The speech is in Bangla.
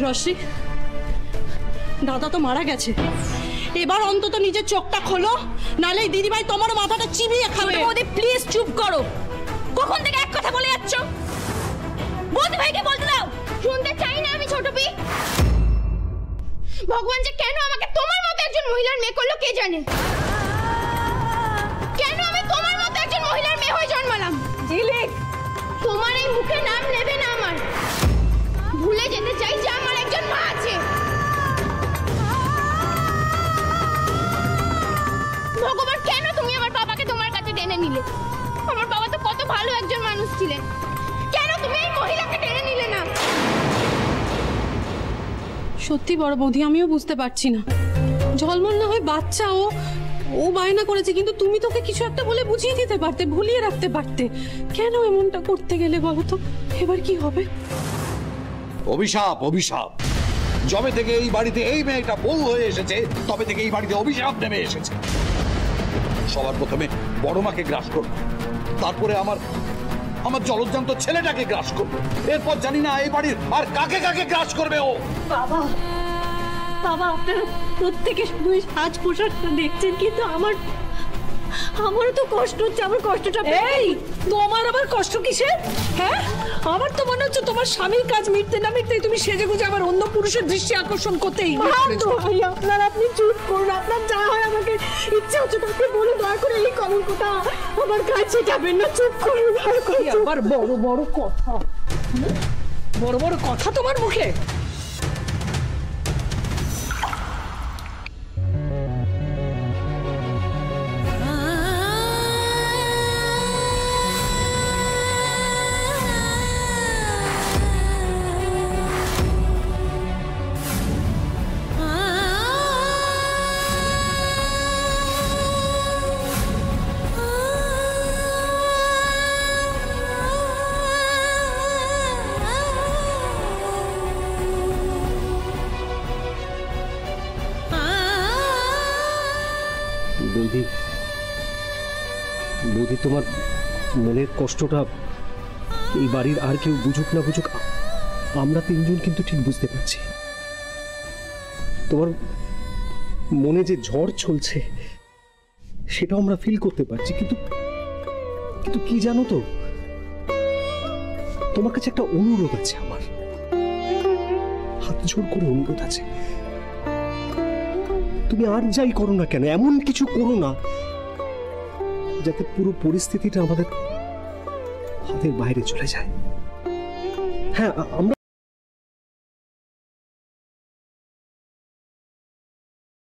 রশ্মি, দাদা তো মারা গেছে, এবার অন্তত নিজের চোখটা খোলো, নালে দিদিভাই তোমার মাথাটা চিবিয়ে খাবে। বৌদি প্লিজ চুপ করো, কখন থেকে এক কথা বলে যাচ্ছ? বৌদি ভাইকে বলতে দাও। শুনতে চাই না আমি ছোট পি। ভগবান যে কেন আমাকে তোমার মতো একজন মহিলার মেয়ে করলো কে জানে। কেন আমি তোমার মতো একজন মহিলার মেয়ে হয়ে জন্মালাম? ঝিলিক, তোমার এই মুখে নাম নেবে না আমার। ভুলে যেতে চাই যে আমার একজন মা আছে। ভগবান কেন তুমি আমার বাবাকে তোমার কাছে টেনে নিলে? আমার বাবা তো কত ভালো একজন মানুষ ছিলেন, কেন তুমি এই মহিলাকে টেনে নিলে না? সত্যি বড় বৌদি, আমিও বুঝতে পারছি না। ঝলমল না হয় বাচ্চা, ও বায়না করেছে, কিন্তু তুমি তোকে কিছু একটা বলে বুঝিয়ে দিতে পারতে, ভুলিয়ে রাখতে পারতে। কেন এমনটা করতে গেলে বলো তো? এবার কি হবে? অভিশাপ, অভিশাপ। যবে থেকে এই বাড়িতে এই মেয়েটা বউ হয়ে এসেছে, তবে থেকে এই বাড়িতে অভিশাপ নেমে এসেছে। সবার প্রথমে বড় মাকে গ্রাস করবে, তারপরে আমার জলজ্জান্ত ছেলেটাকে গ্রাস করবে, এরপর জানি না এই বাড়ির আর কাকে কাকে গ্রাস করবে ও। বাবা, বাবা, আপনারা প্রত্যেকে শুধু সাজ পোশাকটা দেখছেন, কিন্তু আমারও তো কষ্ট হচ্ছে। আমার কষ্টটা এই তোমার আবার কষ্ট কিসের? হ্যাঁ, আমার তো মনে হচ্ছে তোমার স্বামীর কাজ মিটতে না মিটতেই তুমি সেজে গুজে আবার অন্য পুরুষের দৃষ্টি আকর্ষণ করতেই। আপনি চুপ করুন, আপনার যা হয় আমাকে ইচ্ছে হচ্ছে তাকে বলে, দয়া করে এই কলঙ্কটা আমার কাছে যাবেন না। চুপ করুন। আবার বড় বড় কথা, বড় বড় কথা তোমার মুখে। বৌদি, তোমার মনের কষ্টটা এই বাড়ির আর কেউ বুঝুক না বুঝুক, আমরা তিনজন কিন্তু ঠিক বুঝতে পারছি। তোমার মনে যে ঝড় চলছে সেটাও আমরা ফিল করতে পারছি, কিন্তু কি জানো তো, তোমার কাছে একটা অনুরোধ আছে, আমার হাত জোড় করে অনুরোধ আছে। তুমি আর যাই করো না কেন, এমন কিছু করো না যাতে পুরো পরিস্থিতিটা আমাদের হাতের বাইরে চলে যায়। হ্যাঁ, আমরা